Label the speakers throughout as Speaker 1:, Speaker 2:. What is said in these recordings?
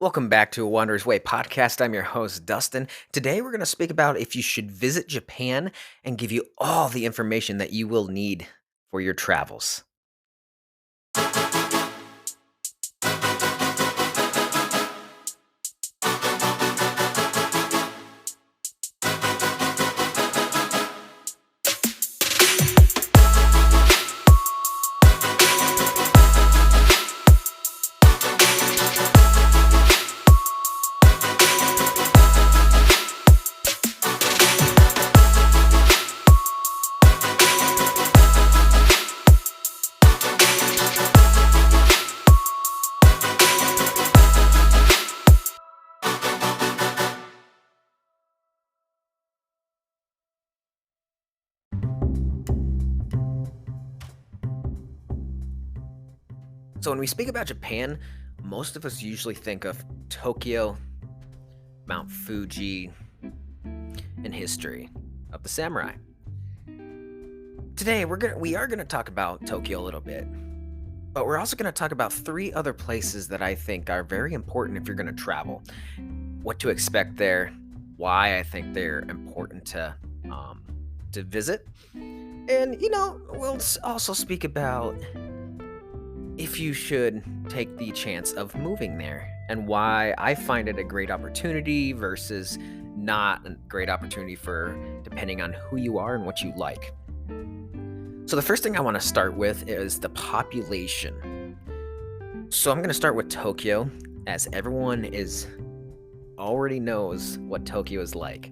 Speaker 1: Welcome back to a Wanderer's Way podcast. I'm your host, Dustin. Today, we're going to speak about if you should visit Japan and give you all the information that you will need for your travels. So, when we speak about Japan, most of us usually think of Tokyo, Mount Fuji, and history of the samurai. Today, we are gonna talk about Tokyo a little bit, but we're also gonna talk about three other places that I think are very important if you're gonna travel. What to expect there, why I think they're important to visit, and we'll also speak about if you should take the chance of moving there and why I find it a great opportunity versus not a great opportunity for depending on who you are and what you like. So the first thing I want to start with is the population. So I'm going to start with Tokyo, as everyone is already knows what Tokyo is like.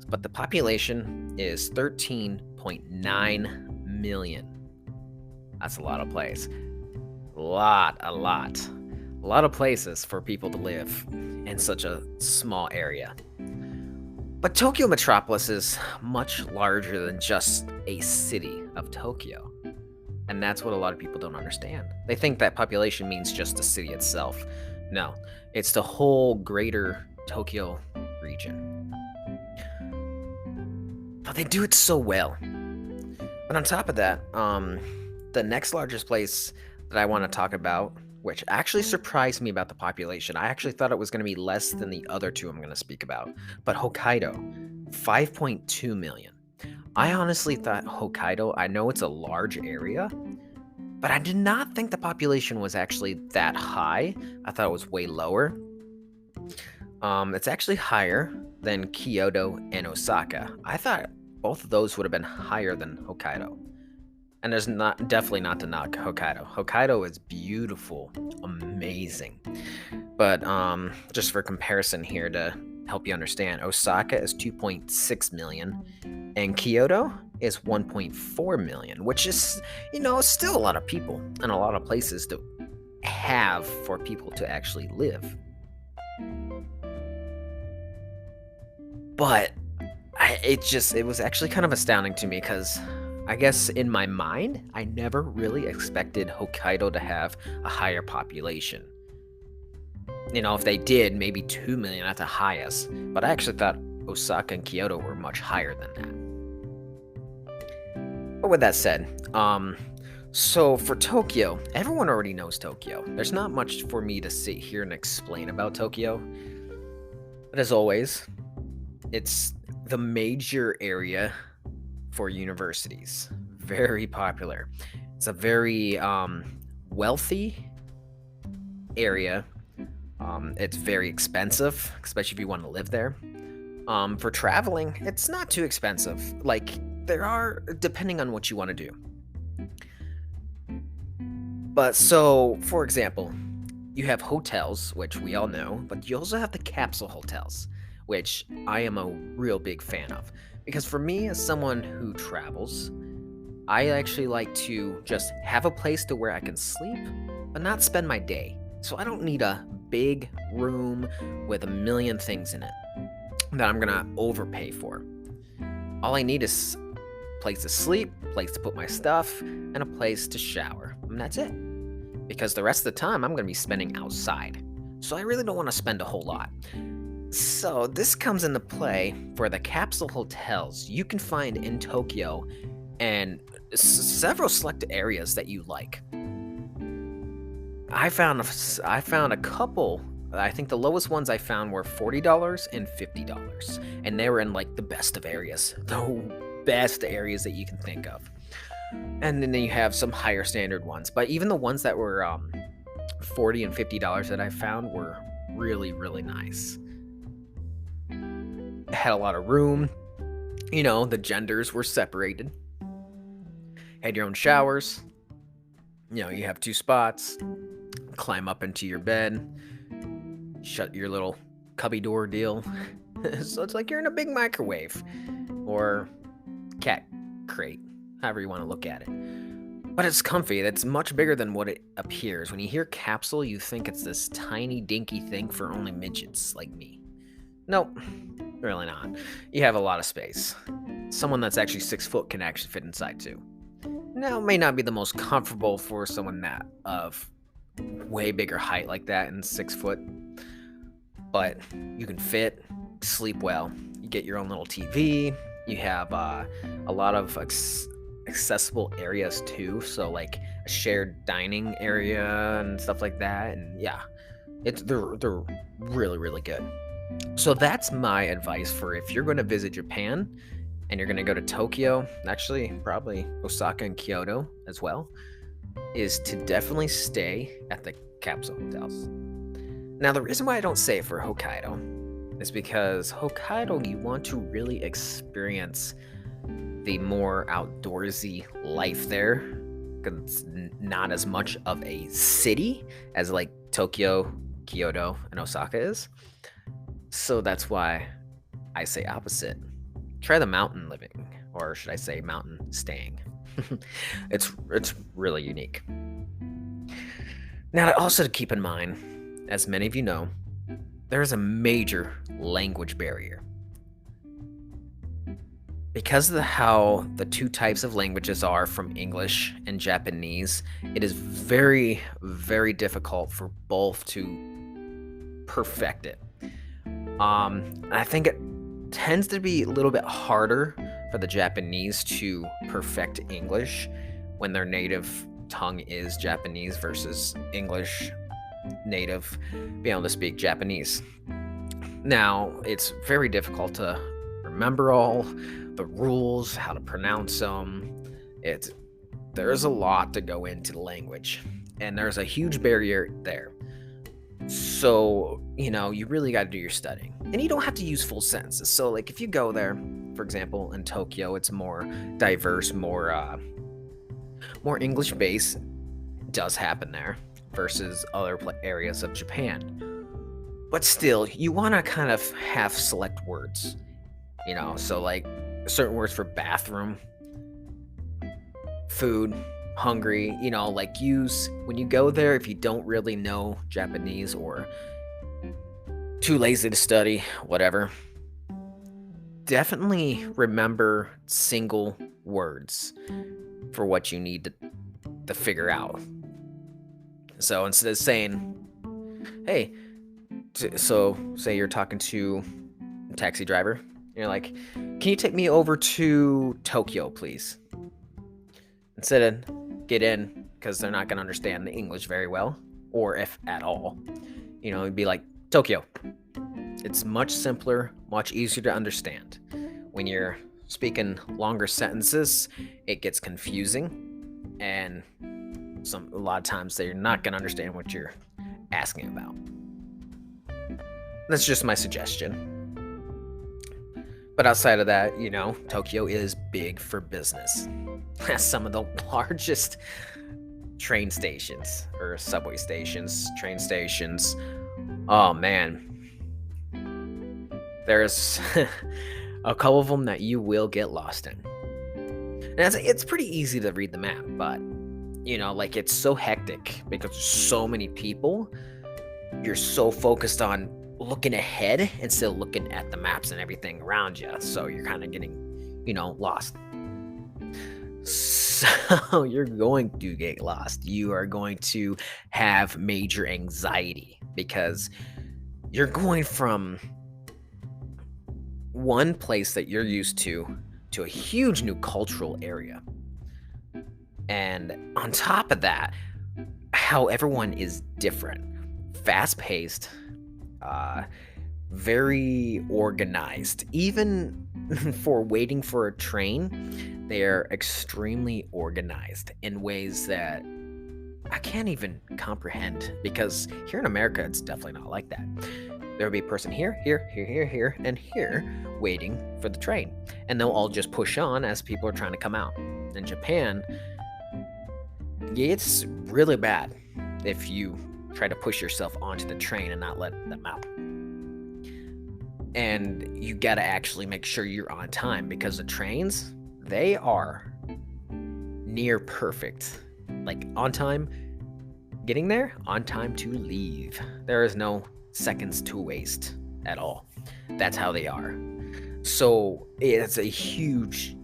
Speaker 1: But the population is 13.9 million. That's a lot of place. A lot of places for people to live in such a small area. But Tokyo Metropolis is much larger than just a city of Tokyo. And that's what a lot of people don't understand. They think that population means just the city itself. No, it's the whole greater Tokyo region. But they do it so well. But on top of that, the next largest place that I want to talk about, which actually surprised me about the population. I actually thought it was going to be less than the other two I'm going to speak about. But Hokkaido, 5.2 million. I honestly thought Hokkaido, I know it's a large area, but I did not think the population was actually that high. I thought it was way lower. It's actually higher than Kyoto and Osaka. I thought both of those would have been higher than Hokkaido. And there's definitely not to knock Hokkaido. Hokkaido is beautiful, amazing. But just for comparison here to help you understand, Osaka is 2.6 million and Kyoto is 1.4 million, which is, still a lot of people and a lot of places to have for people to actually live. But it was actually kind of astounding to me because I guess in my mind, I never really expected Hokkaido to have a higher population. If they did, maybe 2 million at the highest. But I actually thought Osaka and Kyoto were much higher than that. But with that said, so for Tokyo, everyone already knows Tokyo. There's not much for me to sit here and explain about Tokyo. But as always, it's the major area for universities. Very popular. It's a very wealthy area. It's very expensive, especially if you want to live there. For traveling, it's not too expensive. Like, there are, depending on what you want to do. But so, for example, you have hotels, which we all know, but you also have the capsule hotels, which I am a real big fan of. Because for me, as someone who travels, I actually like to just have a place to where I can sleep, but not spend my day. So I don't need a big room with a million things in it that I'm gonna overpay for. All I need is a place to sleep, a place to put my stuff, and a place to shower. And that's it. Because the rest of the time, I'm gonna be spending outside. So I really don't want to spend a whole lot. So this comes into play for the capsule hotels you can find in Tokyo and several select areas that you like. I found a couple I think the lowest ones I found were $40 and $50, and they were in like the best of areas, the best areas that you can think of. And then you have some higher standard ones, but even the ones that were 40 and $50 that I found were really, really nice. It had a lot of room. The genders were separated. Had your own showers. You have two spots. Climb up into your bed. Shut your little cubby door deal. So it's like you're in a big microwave. Or cat crate. However you want to look at it. But it's comfy. It's much bigger than what it appears. When you hear capsule, you think it's this tiny, dinky thing for only midgets like me. Nope, really not. You have a lot of space. Someone that's actually 6 foot can actually fit inside too. Now, it may not be the most comfortable for someone that of way bigger height like that and 6 foot, but you can fit, sleep well. You get your own little TV. You have a lot of accessible areas too, so like a shared dining area and stuff like that. And yeah, they're really, really good. So that's my advice for if you're going to visit Japan and you're going to go to Tokyo, actually probably Osaka and Kyoto as well, is to definitely stay at the capsule hotels. Now, the reason why I don't say it for Hokkaido is because Hokkaido, you want to really experience the more outdoorsy life there, because it's not as much of a city as like Tokyo, Kyoto, and Osaka is. So that's why I say opposite. Try the mountain living, or should I say mountain staying. It's really unique. Now, also to keep in mind, as many of you know, there is a major language barrier. Because of how the two types of languages are from English and Japanese, it is very, very difficult for both to perfect it. I think it tends to be a little bit harder for the Japanese to perfect English when their native tongue is Japanese versus English native being able to speak Japanese. Now, it's very difficult to remember all the rules, how to pronounce them. There's a lot to go into the language, and there's a huge barrier there. So, you really got to do your studying. And you don't have to use full sentences. So, like, if you go there, for example, in Tokyo, it's more diverse, more English-based. Does happen there versus other areas of Japan. But still, you want to kind of have select words. So, like, certain words for bathroom, food, hungry, like use when you go there, if you don't really know Japanese or too lazy to study, whatever, definitely remember single words for what you need to figure out. So instead of saying, hey, so say you're talking to a taxi driver, you're like, can you take me over to Tokyo, please? Instead of get in, because they're not going to understand the English very well, or if at all. It'd be like, Tokyo. It's much simpler, much easier to understand. When you're speaking longer sentences, it gets confusing, and a lot of times they're not going to understand what you're asking about. That's just my suggestion. But outside of that, Tokyo is big for business. Has some of the largest train stations or subway stations, train stations. Oh man. There's a couple of them that you will get lost in. And it's pretty easy to read the map, but like it's so hectic because there's so many people. You're so focused on looking ahead instead of looking at the maps and everything around you. So you're kind of getting, lost. So you're going to get lost. You are going to have major anxiety because you're going from one place that you're used to a huge new cultural area. And on top of that, how everyone is different, fast-paced, uh, very organized. Even for waiting for a train, they're extremely organized in ways that I can't even comprehend because here in America, it's definitely not like that. There will be a person here, here, here, here, here, and here waiting for the train. And they'll all just push on as people are trying to come out. In Japan, it's really bad if you try to push yourself onto the train and not let them out. And you got to actually make sure you're on time because the trains, they are near perfect. Like on time getting there, on time to leave. There is no seconds to waste at all. That's how they are. So it's a huge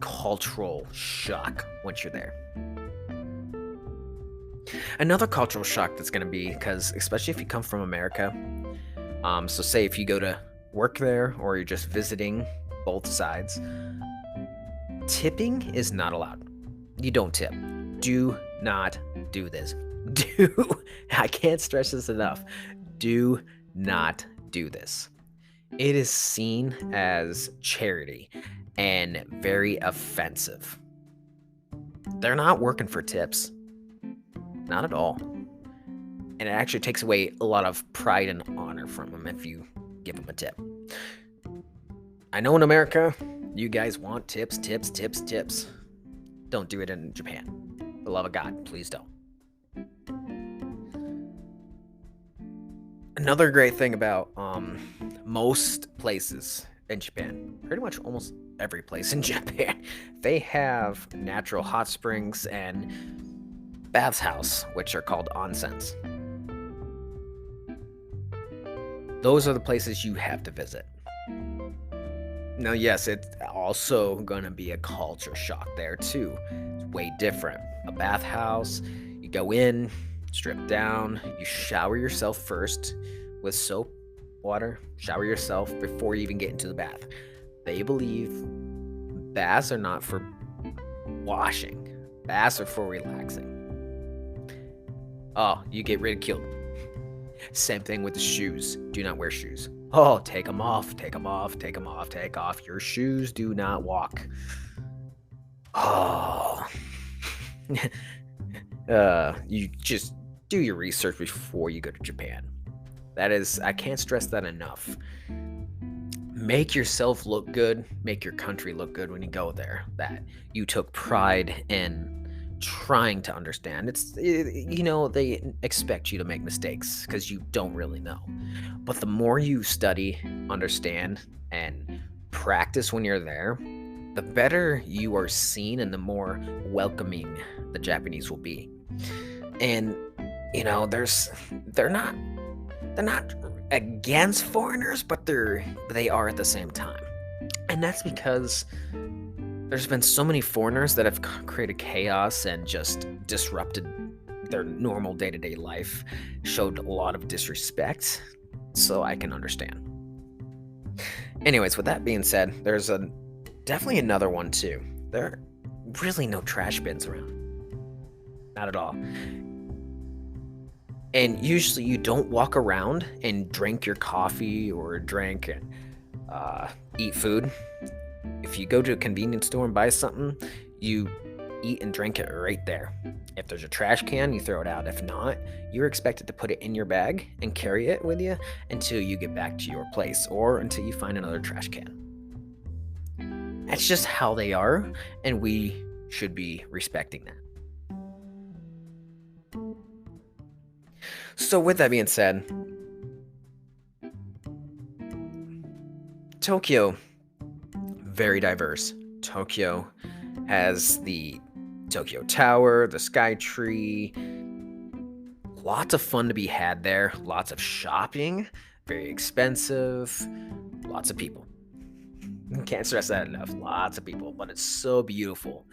Speaker 1: cultural shock once you're there. Another cultural shock that's going to be because, especially if you come from America, so say if you go to work there or you're just visiting both sides, tipping is not allowed. You don't tip. Do not do this. I can't stress this enough. Do not do this. It is seen as charity and very offensive. They're not working for tips. Not at all. And it actually takes away a lot of pride and honor from them if you give them a tip. I know in America, you guys want tips, tips, tips, tips. Don't do it in Japan. For the love of God, please don't. Another great thing about most places in Japan, pretty much almost every place in Japan, they have natural hot springs and bathhouse, which are called onsens. Those are the places you have to visit. Now, yes, it's also going to be a culture shock there too. It's way different. A bathhouse, you go in, strip down, you shower yourself first with soap, water, shower yourself before you even get into the bath. They believe baths are not for washing, baths are for relaxing. Oh, you get ridiculed. Same thing with the shoes. Do not wear shoes. Oh, take them off, take them off, take them off, take off your shoes. Do not walk. Oh. You just do your research before you go to Japan. That is, I can't stress that enough. Make yourself look good, make your country look good when you go there. That you took pride in trying to understand. They expect you to make mistakes because you don't really know. But the more you study, understand, and practice when you're there, the better you are seen and the more welcoming the Japanese will be. And they're not against foreigners, but they are at the same time. And that's because there's been so many foreigners that have created chaos and just disrupted their normal day-to-day life, showed a lot of disrespect, so I can understand. Anyways, with that being said, there's definitely another one too. There are really no trash bins around. Not at all. And usually you don't walk around and drink your coffee or drink and eat food. If you go to a convenience store and buy something, you eat and drink it right there. If there's a trash can, you throw it out. If not, you're expected to put it in your bag and carry it with you until you get back to your place or until you find another trash can. That's just how they are, and we should be respecting that. So with that being said, Tokyo, very diverse. Tokyo has the Tokyo Tower, the Sky Tree, lots of fun to be had there, lots of shopping, very expensive, lots of people. Can't stress that enough, lots of people, but it's so beautiful.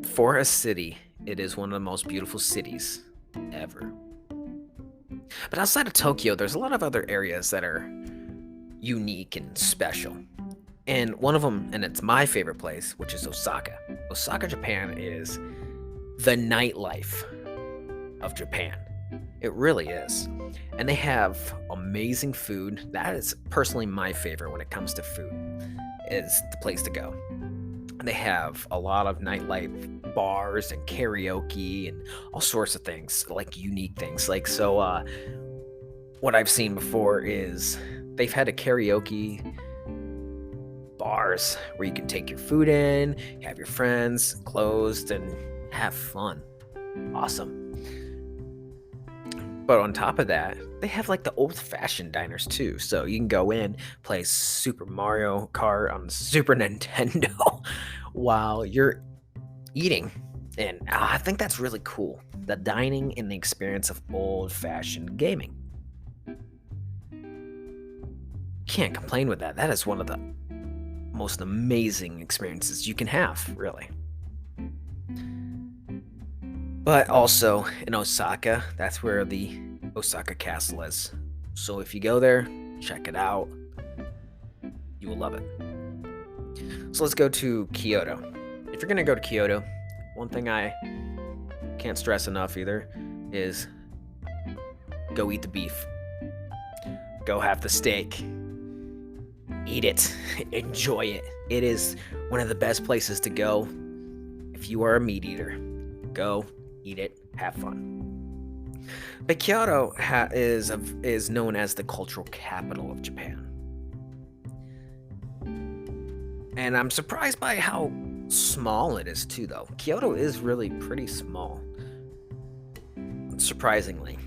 Speaker 1: For a city, it is one of the most beautiful cities ever. But outside of Tokyo, there's a lot of other areas that are unique and special. And one of them, and it's my favorite place, which is Osaka. Osaka, Japan is the nightlife of Japan. It really is. And they have amazing food. That is personally my favorite when it comes to food, is the place to go. They have a lot of nightlife bars and karaoke and all sorts of things, like unique things. What I've seen before is they've had a karaoke bars where you can take your food in, have your friends closed, and have fun. Awesome. But on top of that, they have like the old-fashioned diners too. So you can go in, play Super Mario Kart on Super Nintendo while you're eating. And I think that's really cool. The dining and the experience of old-fashioned gaming. Can't complain with that. That is one of the most amazing experiences you can have, really. But also in Osaka, that's where the Osaka Castle is. So if you go there, check it out. You will love it. So let's go to Kyoto. If you're gonna go to Kyoto, one thing I can't stress enough either is go eat the beef. Go have the steak. Eat it. Enjoy it. It is one of the best places to go if you are a meat eater. Go, eat it, have fun. But Kyoto is known as the cultural capital of Japan. And I'm surprised by how small it is too, though. Kyoto is really pretty small, surprisingly.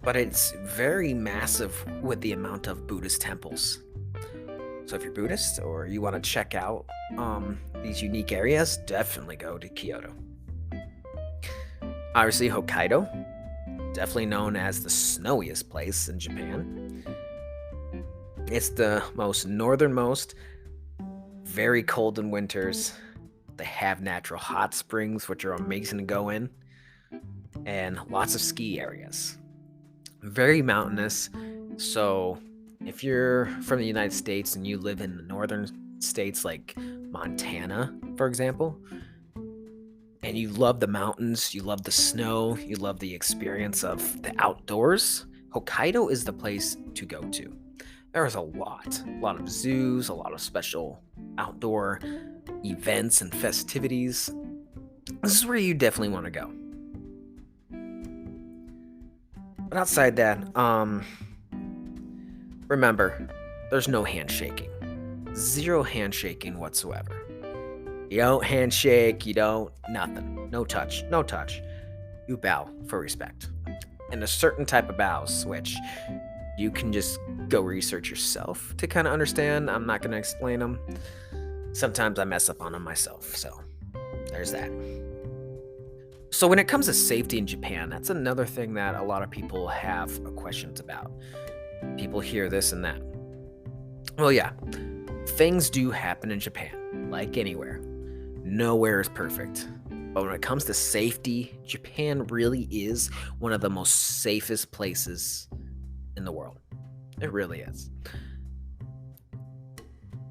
Speaker 1: But it's very massive with the amount of Buddhist temples. So if you're Buddhist or you want to check out these unique areas, definitely go to Kyoto. Obviously, Hokkaido, definitely known as the snowiest place in Japan. It's the most northernmost, very cold in winters. They have natural hot springs, which are amazing to go in, and lots of ski areas. Very mountainous. So if you're from the United States and you live in the northern states like Montana, for example, and you love the mountains, you love the snow, you love the experience of the outdoors, Hokkaido is the place to go to. There's a lot of zoos, a lot of special outdoor events and festivities. This is where you definitely want to go. But outside that, remember, there's no handshaking. Zero handshaking whatsoever. You don't handshake, you don't, nothing. No touch. You bow for respect. And a certain type of bows, which you can just go research yourself to kind of understand. I'm not going to explain them. Sometimes I mess up on them myself, so there's that. So when it comes to safety in Japan, that's another thing that a lot of people have questions about. People hear this and that. Well, yeah, things do happen in Japan, like anywhere. Nowhere is perfect. But when it comes to safety, Japan really is one of the most safest places in the world. It really is.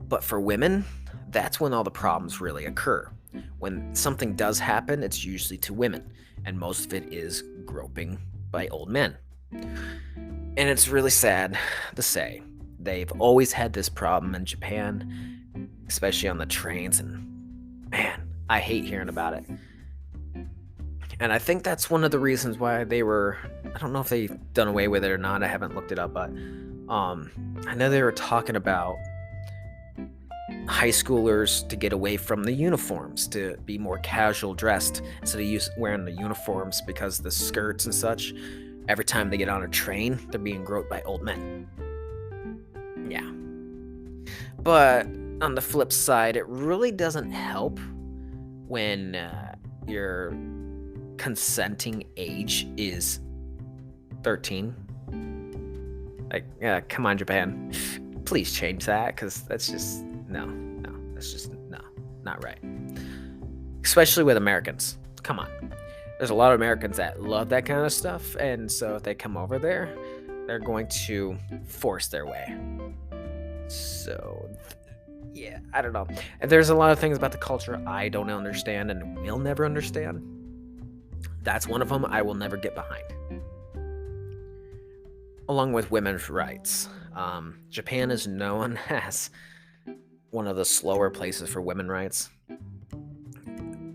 Speaker 1: But for women, that's when all the problems really occur. When something does happen, it's usually to women, and most of it is groping by old men. And it's really sad to say. They've always had this problem in Japan, especially on the trains, and man, I hate hearing about it. And I think that's one of the reasons why I don't know if they've done away with it or not, I haven't looked it up, but I know they were talking about high schoolers to get away from the uniforms, to be more casual dressed instead of wearing the uniforms, because the skirts and such, every time they get on a train, they're being groped by old men. Yeah. But on the flip side, it really doesn't help when your consenting age is 13. Like, yeah, come on, Japan. Please change that, because that's just, no, that's just, no, not right. Especially with Americans. Come on. There's a lot of Americans that love that kind of stuff, and so if they come over there, they're going to force their way. So, yeah, I don't know. And there's a lot of things about the culture I don't understand and will never understand. That's one of them I will never get behind. along with women's rights. Japan is known as one of the slower places for women rights.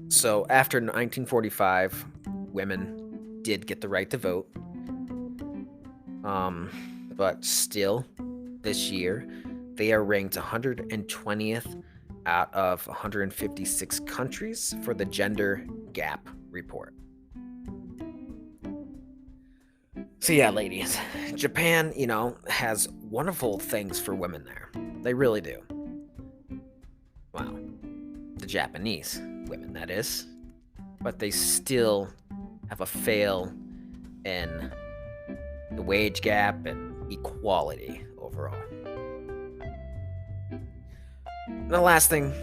Speaker 1: So after 1945, women did get the right to vote. But still, this year, they are ranked 120th out of 156 countries for the Gender Gap Report. So yeah, ladies, Japan, has wonderful things for women there. They really do. Wow. The Japanese women, that is. But they still have a fail in the wage gap and equality overall. And the last thing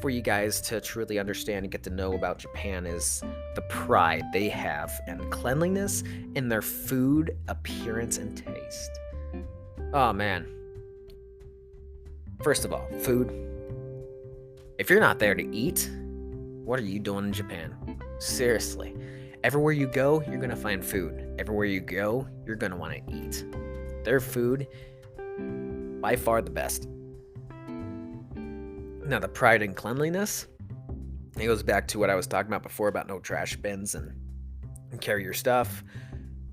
Speaker 1: for you guys to truly understand and get to know about Japan is the pride they have and cleanliness in their food, appearance, and taste. Oh man. First of all, food. If you're not there to eat, what are you doing in Japan? Seriously. Everywhere you go, you're going to find food. Everywhere you go, you're going to want to eat. Their food, by far the best. Now, the pride and cleanliness, it goes back to what I was talking about before about no trash bins and carry your stuff.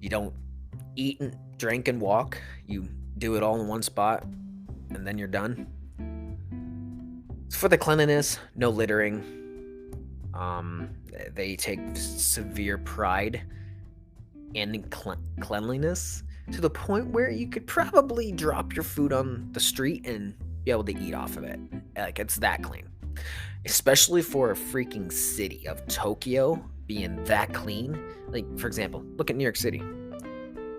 Speaker 1: You don't eat and drink and walk. You do it all in one spot, and then you're done. For the cleanliness, no littering. They take severe pride in cleanliness to the point where you could probably drop your food on the street and be able to eat off of it. Like, it's that clean. Especially for a freaking city of Tokyo being that clean. Like, for example, look at New York City.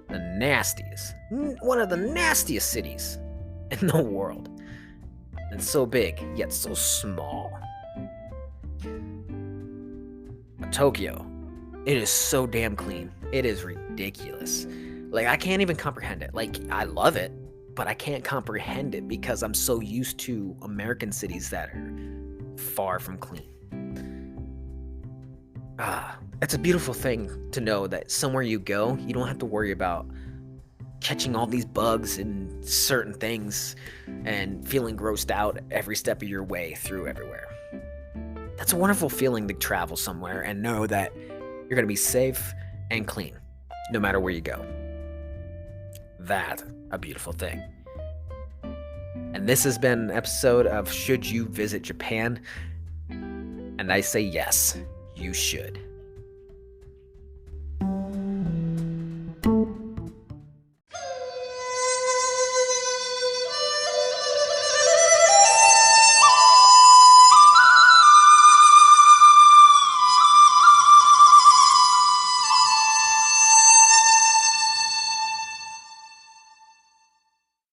Speaker 1: The nastiest. One of the nastiest cities in the world. And so big, yet so small. But Tokyo, it is so damn clean. It is ridiculous. Like, I can't even comprehend it. Like, I love it, but I can't comprehend it because I'm so used to American cities that are far from clean. It's a beautiful thing to know that somewhere you go, you don't have to worry about catching all these bugs and certain things and feeling grossed out every step of your way through everywhere. That's a wonderful feeling to travel somewhere and know that you're going to be safe and clean no matter where you go. That's a beautiful thing. And this has been an episode of Should You Visit Japan? And I say yes, you should.